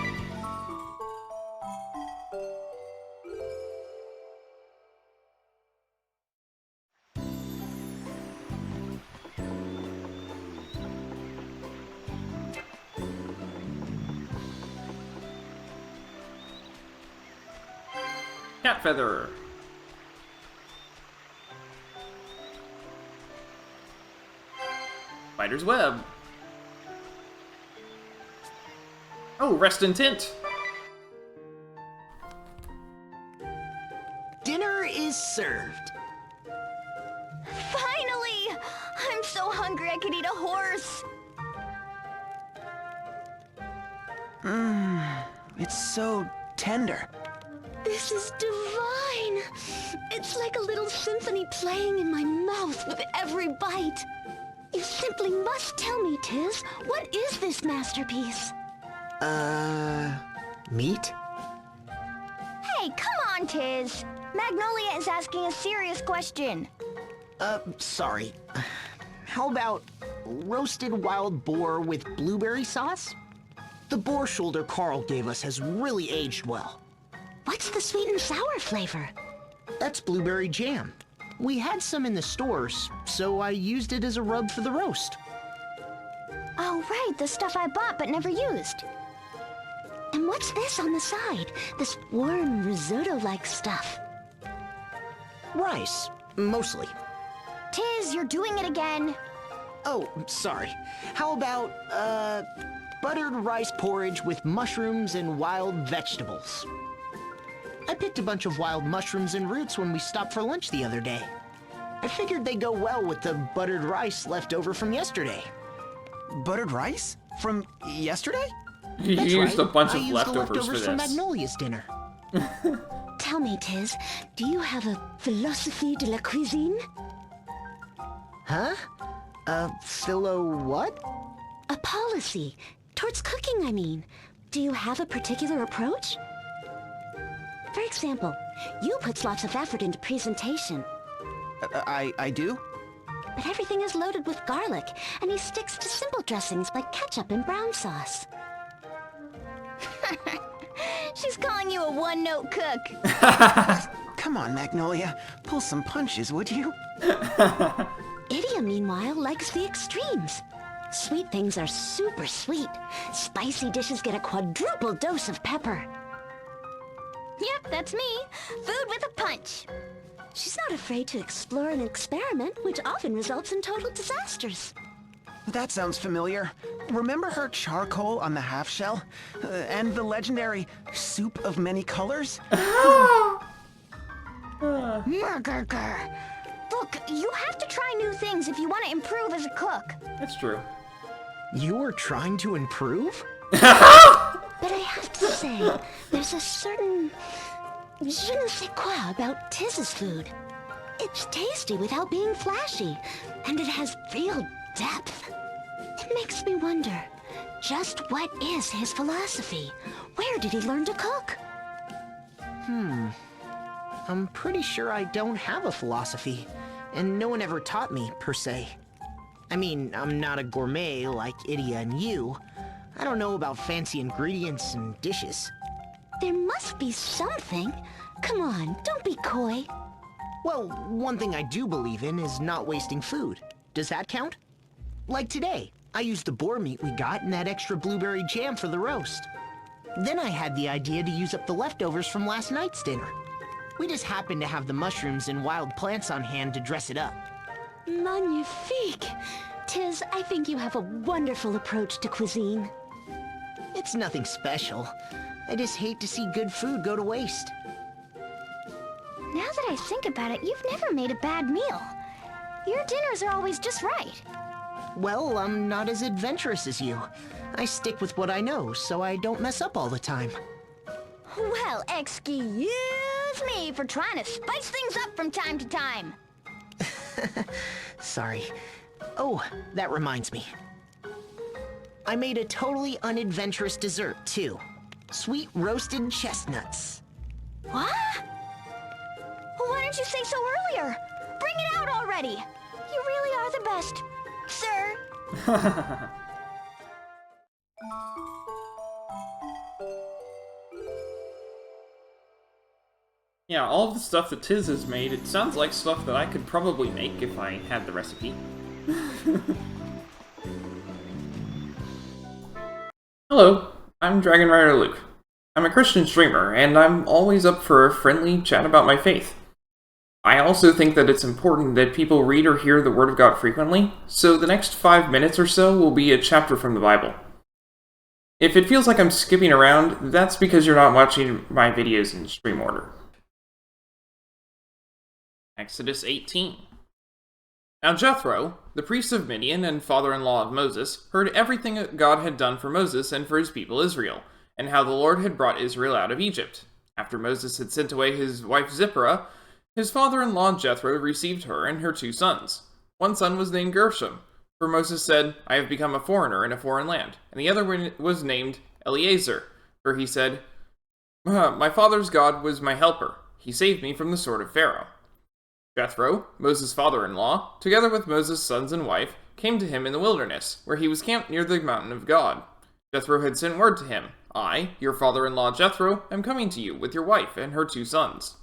Cat feather. Spider's web. Oh, rest and tint. Dinner is served. Finally! I'm so hungry I could eat a horse. It's so tender. This is divine. It's like a little symphony playing in my mouth with every bite. You simply must tell me, Tiz, what is this masterpiece? Meat? Hey, come on, Tiz. Magnolia is asking a serious question. Sorry. How about roasted wild boar with blueberry sauce? The boar shoulder Carl gave us has really aged well. What's the sweet and sour flavor? That's blueberry jam. We had some in the stores, so I used it as a rub for the roast. Oh, right, the stuff I bought but never used. And what's this on the side? This warm risotto-like stuff. Rice, mostly. Tiz, you're doing it again. Oh, sorry. How about, buttered rice porridge with mushrooms and wild vegetables? I picked a bunch of wild mushrooms and roots when we stopped for lunch the other day. I figured they go well with the buttered rice left over from yesterday. Buttered rice? From yesterday? You That's used right. a bunch I of used leftovers the leftovers for from this. Magnolia's dinner. Tell me, Tiz, do you have a philosophie de la cuisine? Huh? Philo what? A policy. Towards cooking, I mean. Do you have a particular approach? For example, you put lots of effort into presentation, I do? but everything is loaded with garlic, and he sticks to simple dressings like ketchup and brown sauce. She's calling you a one-note cook. Come on, Magnolia. Pull some punches, would you? Idia, meanwhile, likes the extremes. Sweet things are super sweet. Spicy dishes get a quadruple dose of pepper. Yep, that's me. Food with a punch. She's not afraid to explore and experiment, which often results in total disasters. That sounds familiar. Remember her charcoal on the half shell? And the legendary soup of many colors? Murgurgur. Look, you have to try new things if you want to improve as a cook. That's true. You were trying to improve? But I have to say, there's a certain je ne sais quoi about Tiz's food. It's tasty without being flashy, and it has real depth. It makes me wonder, just what is his philosophy? Where did he learn to cook? I'm pretty sure I don't have a philosophy, and no one ever taught me, per se. I mean, I'm not a gourmet like Idia and you. I don't know about fancy ingredients and dishes. There must be something. Come on, don't be coy. Well, one thing I do believe in is not wasting food. Does that count? Like today, I used the boar meat we got and that extra blueberry jam for the roast. Then I had the idea to use up the leftovers from last night's dinner. We just happened to have the mushrooms and wild plants on hand to dress it up. Magnifique! Tiz, I think you have a wonderful approach to cuisine. It's nothing special. I just hate to see good food go to waste. Now that I think about it, you've never made a bad meal. Your dinners are always just right. Well, I'm not as adventurous as you. I stick with what I know, so I don't mess up all the time. Well, excuse me for trying to spice things up from time to time. Sorry. Oh, that reminds me. I made a totally unadventurous dessert, too. Sweet roasted chestnuts. What? Well, why didn't you say so earlier? Bring it out already. You really are the best, sir. Yeah, all of the stuff that Tiz has made, it sounds like stuff that I could probably make if I had the recipe. Hello, I'm Dragon Rider Luke. I'm a Christian streamer, and I'm always up for a friendly chat about my faith. I also think that it's important that people read or hear the Word of God frequently, so the next 5 minutes or so will be a chapter from the Bible. If it feels like I'm skipping around, that's because you're not watching my videos in stream order. Exodus 18. Now Jethro, the priest of Midian and father-in-law of Moses, heard everything that God had done for Moses and for his people Israel, and how the Lord had brought Israel out of Egypt. After Moses had sent away his wife Zipporah, his father-in-law Jethro received her and her 2 sons. One son was named Gershom, for Moses said, "I have become a foreigner in a foreign land," and the other was named Eliezer, for he said, My father's God was my helper. He saved me from the sword of Pharaoh. Jethro, Moses' father-in-law, together with Moses' sons and wife, came to him in the wilderness, where he was camped near the mountain of God. Jethro had sent word to him, I, your father-in-law Jethro, am coming to you with your wife and her 2 sons.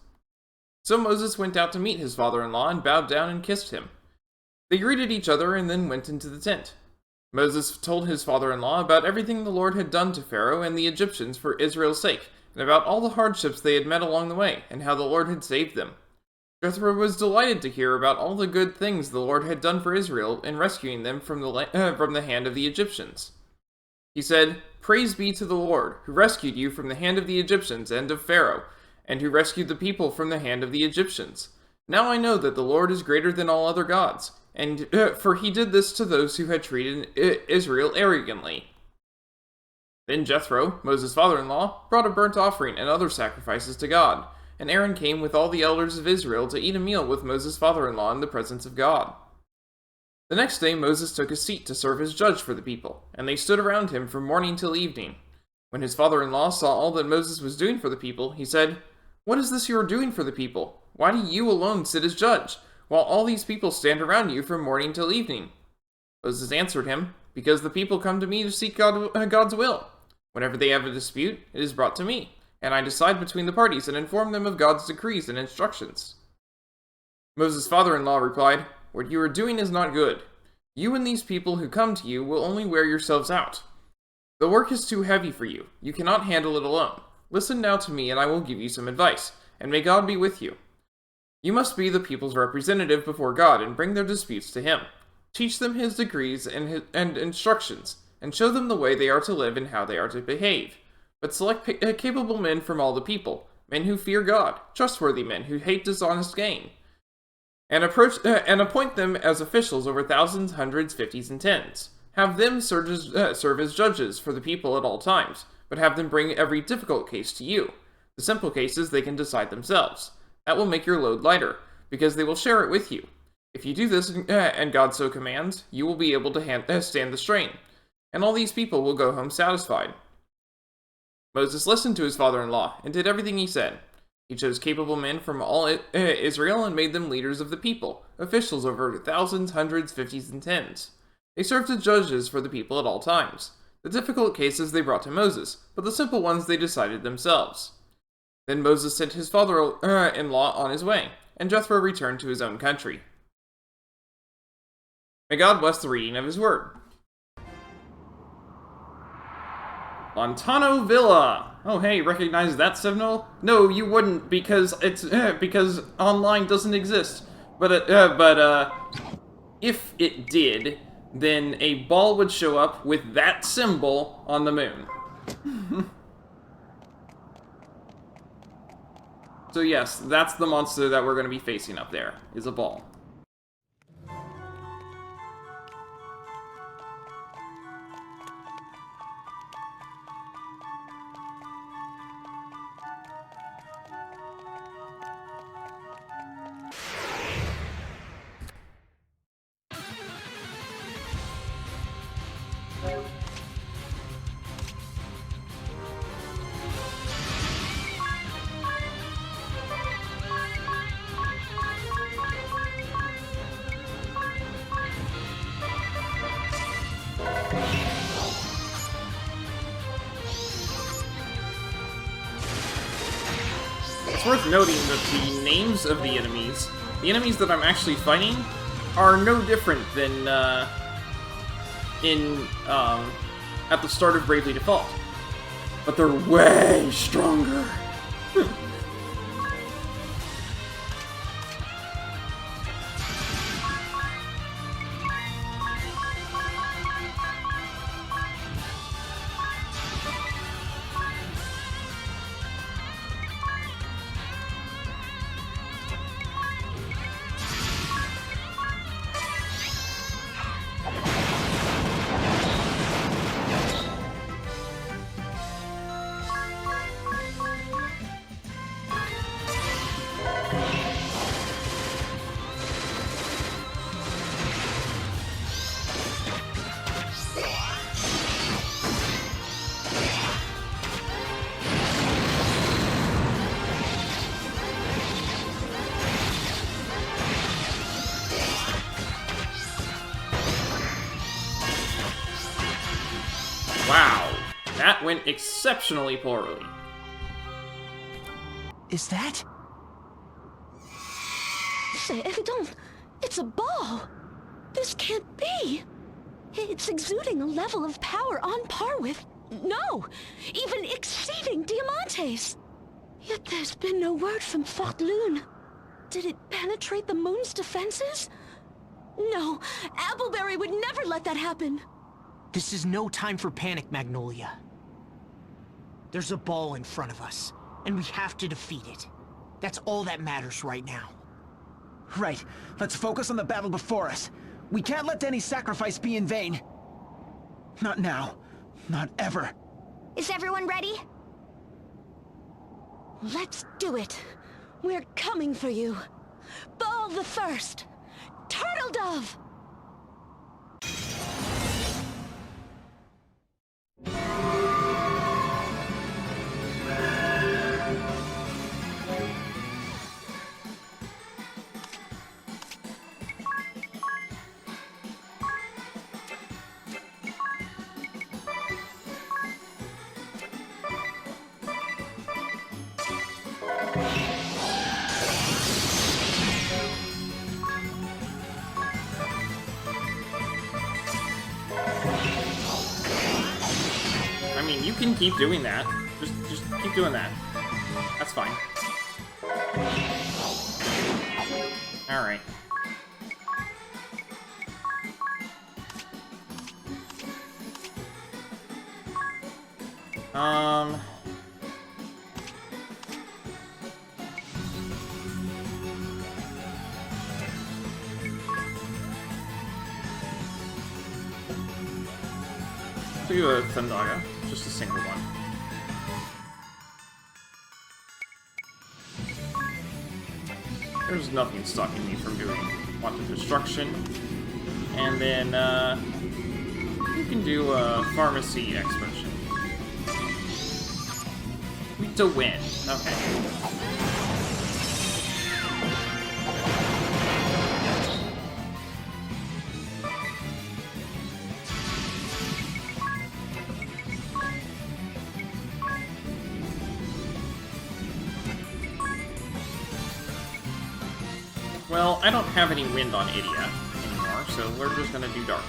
So Moses went out to meet his father-in-law and bowed down and kissed him. They greeted each other and then went into the tent. Moses told his father-in-law about everything the Lord had done to Pharaoh and the Egyptians for Israel's sake, and about all the hardships they had met along the way, and how the Lord had saved them. Jethro was delighted to hear about all the good things the Lord had done for Israel in rescuing them from the hand of the Egyptians. He said, Praise be to the Lord, who rescued you from the hand of the Egyptians and of Pharaoh, and who rescued the people from the hand of the Egyptians. Now I know that the Lord is greater than all other gods, and for he did this to those who had treated Israel arrogantly. Then Jethro, Moses' father-in-law, brought a burnt offering and other sacrifices to God, and Aaron came with all the elders of Israel to eat a meal with Moses' father-in-law in the presence of God. The next day Moses took a seat to serve as judge for the people, and they stood around him from morning till evening. When his father-in-law saw all that Moses was doing for the people, he said, What is this you are doing for the people? Why do you alone sit as judge, while all these people stand around you from morning till evening? Moses answered him, Because the people come to me to seek God's will. Whenever they have a dispute, it is brought to me, and I decide between the parties and inform them of God's decrees and instructions. Moses' father-in-law replied, What you are doing is not good. You and these people who come to you will only wear yourselves out. The work is too heavy for you. You cannot handle it alone. Listen now to me, and I will give you some advice, and may God be with you. You must be the people's representative before God and bring their disputes to him. Teach them his decrees and instructions, and show them the way they are to live and how they are to behave. But select capable men from all the people, men who fear God, trustworthy men who hate dishonest gain, and appoint them as officials over thousands, hundreds, fifties, and tens. Have them serve as judges for the people at all times, but have them bring every difficult case to you. The simple cases they can decide themselves. That will make your load lighter, because they will share it with you. If you do this, and God so commands, you will be able to stand the strain, and all these people will go home satisfied. Moses listened to his father-in-law, and did everything he said. He chose capable men from all Israel and made them leaders of the people, officials over thousands, hundreds, fifties, and tens. They served as judges for the people at all times. The difficult cases they brought to Moses, but the simple ones they decided themselves. Then Moses sent his father-in-law on his way, and Jethro returned to his own country. May God bless the reading of his word. Lontano Villa. Oh hey, recognize that Seminole? No, you wouldn't, because it's because online doesn't exist. But if it did, then a ball would show up with that symbol on the moon. So yes, that's the monster that we're going to be facing up there, is a ball. It's worth noting that the names of the enemies that I'm actually fighting, are no different than at the start of Bravely Default. But they're way stronger. Wow, that went exceptionally poorly. Is that? C'est évident. It's a ball. This can't be. It's exuding a level of power on par with, no, even exceeding Diamante's. Yet there's been no word from Fort Lune. Did it penetrate the moon's defenses? No, Appleberry would never let that happen. This is no time for panic, Magnolia. There's a ball in front of us, and we have to defeat it. That's all that matters right now. Right. Let's focus on the battle before us. We can't let any sacrifice be in vain. Not now. Not ever. Is everyone ready? Let's do it. We're coming for you. Ball the First. Turtle Dove! I mean, you can keep doing that. Just keep doing that. That's fine. Alright. Do a Thundaga, just a single one. There's nothing stopping me from doing Wanted Destruction. And then, you can do a Pharmacy Explosion. To win. Okay. Well, I don't have any wind on Idia anymore, so we're just gonna do dark.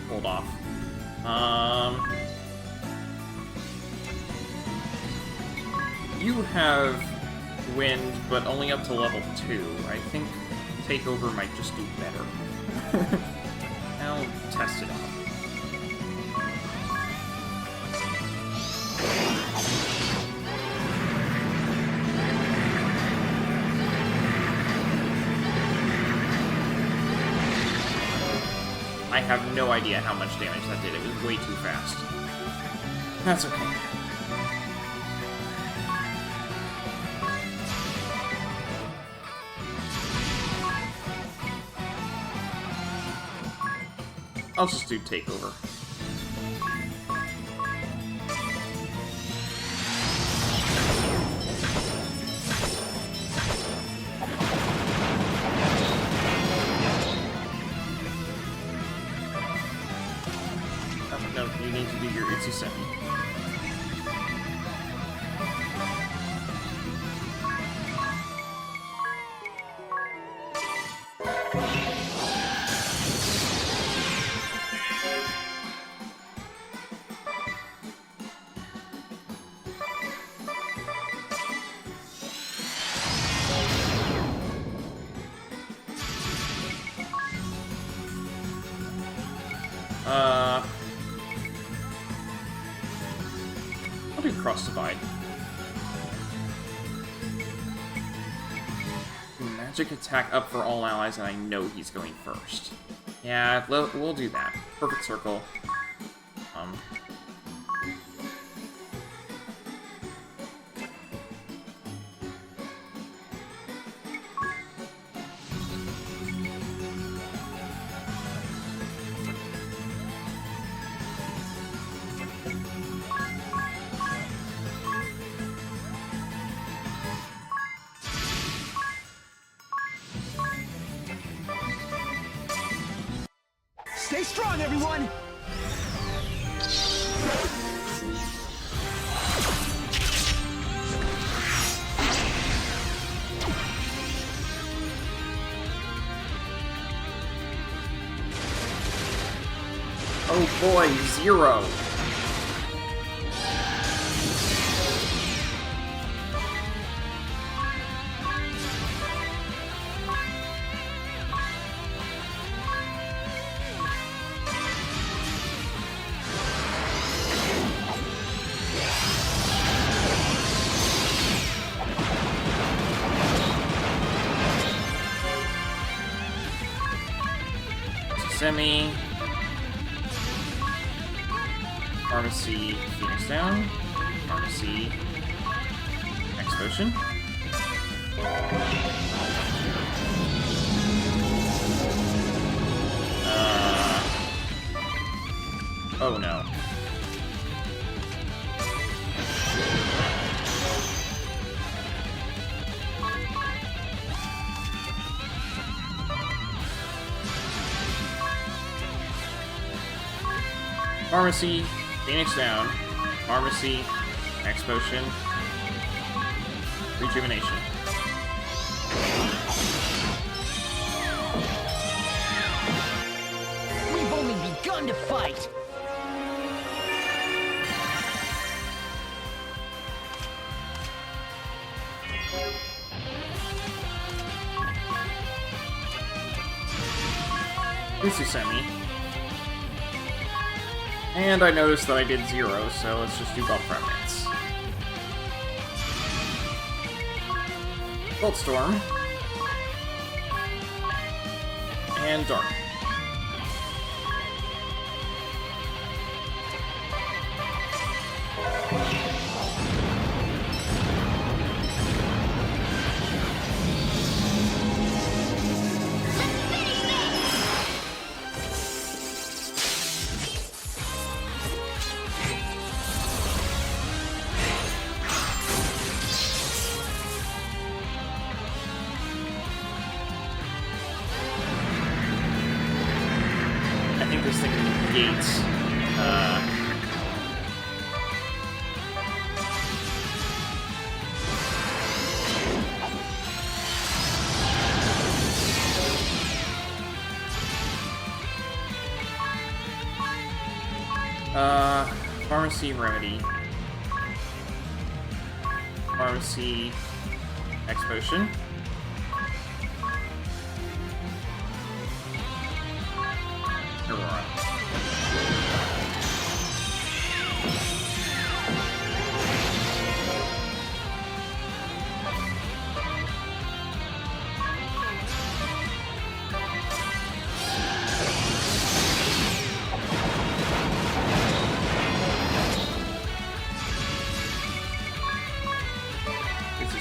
Hold off. You have wind, but only up to level 2. I think Takeover might just do better. I'll test it out. I have no idea how much damage that did. It was way too fast. That's okay. I'll just do Takeover. No, you need to do your Itzy Semi. I'll do Cross Divide. Magic attack up for all allies, and I know he's going first. Yeah, we'll do that. Perfect Circle. strong, everyone! Oh boy, 0. Semi. Pharmacy, Phoenix down. Pharmacy, X potion. Oh no. Pharmacy, Phoenix down. Pharmacy, X potion. Rejuvenation. We've only begun to fight! Ususemi. And I noticed that I did 0, so let's just do buff remnants. Bolt Storm. And Dark. I think this thing negates, Pharmacy Remedy. Pharmacy X Potion. Aurora.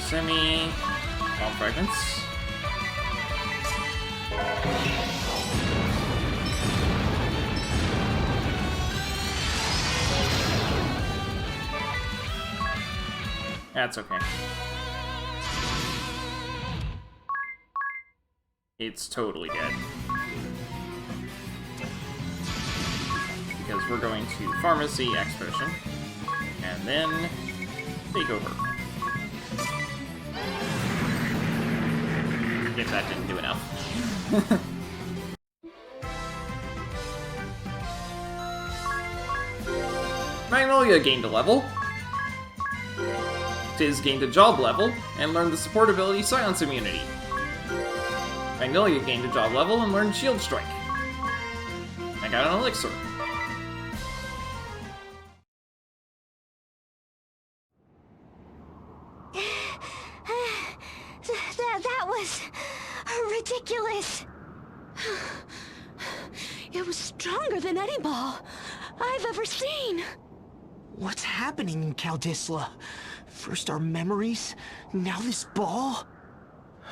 Semi, Bomb Fragments. That's okay. It's totally dead. Because we're going to Pharmacy X Potion, and then take over. If that didn't do enough. Magnolia gained a level. Tiz gained a job level, and learned the support ability Silence Immunity. Magnolia gained a job level and learned Shield Strike. I got an elixir. That was ridiculous. It was stronger than any ball I've ever seen. What's happening in Caldisla? First our memories, now this ball?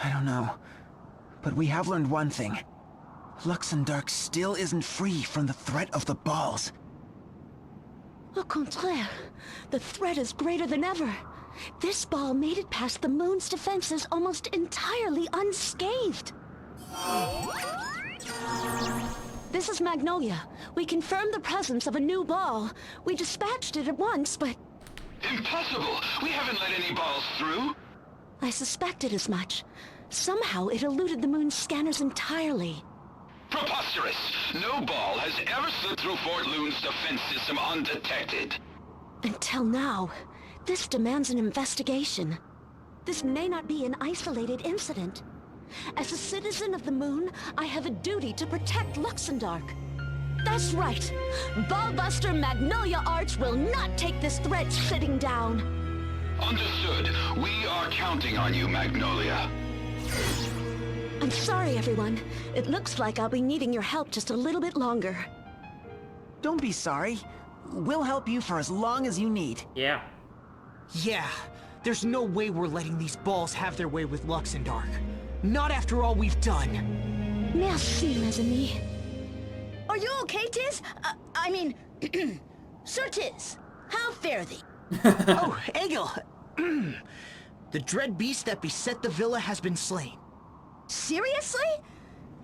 I don't know, but we have learned one thing. Luxembourg still isn't free from the threat of the balls. Au contraire, the threat is greater than ever. This ball made it past the moon's defenses almost entirely unscathed. This is Magnolia. We confirmed the presence of a new ball. We dispatched it at once, but Impossible! We haven't let any balls through! I suspected as much. Somehow it eluded the moon's scanners entirely. Preposterous! No ball has ever slipped through Fort Loon's defense system undetected. Until now. This demands an investigation. This may not be an isolated incident. As a citizen of the moon, I have a duty to protect Luxembourg. That's right. Ballbuster Magnolia Arts will not take this threat sitting down. Understood. We are counting on you, Magnolia. I'm sorry, everyone. It looks like I'll be needing your help just a little bit longer. Don't be sorry. We'll help you for as long as you need. Yeah. Yeah, there's no way we're letting these balls have their way with Luxembourg. Not after all we've done. Merci, mes amis. Are you okay, Tiz? I mean, Sir Tiz, how fare thee? Oh, Egil! The dread beast that beset the villa has been slain. Seriously?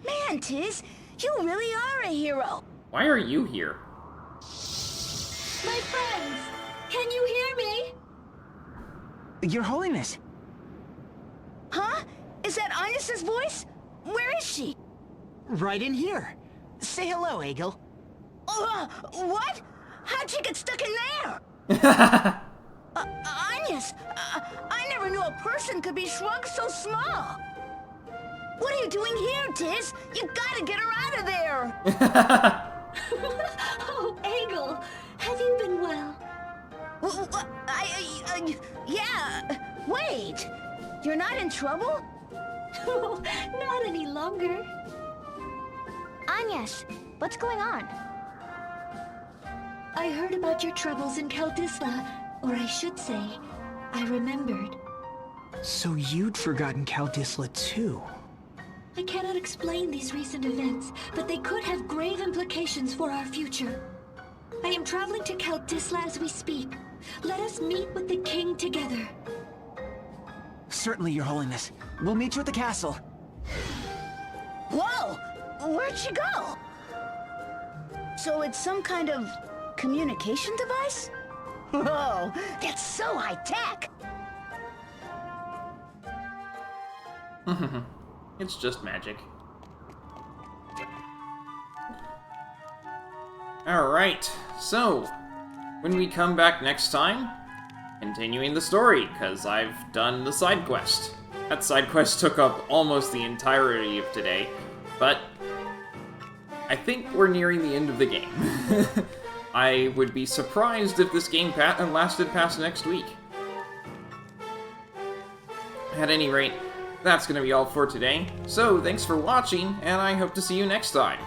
Man, Tiz, you really are a hero. Why are you here? My friends, can you hear me? Your Holiness. Huh? Is that Agnes's voice? Where is she? Right in here. Say hello, Egil. What? How'd she get stuck in there? Agnes, I never knew a person could be shrunk so small. What are you doing here, Tiz? You gotta get her out of there. Oh, Egil, have you been well? Yeah. Wait, you're not in trouble? Not any longer. Agnes, what's going on? I heard about your troubles in Caldisla, or I should say, I remembered. So you'd forgotten Caldisla too. I cannot explain these recent events, but they could have grave implications for our future. I am traveling to Caldisla as we speak. Let us meet with the king together. Certainly, Your Holiness. We'll meet you at the castle. Whoa! Where'd she go? So it's some kind of communication device? Whoa! That's so high-tech! It's just magic. Alright, so, when we come back next time, continuing the story, because I've done the side quest. That side quest took up almost the entirety of today, but I think we're nearing the end of the game. I would be surprised if this game lasted past next week. At any rate, that's going to be all for today, so thanks for watching, and I hope to see you next time.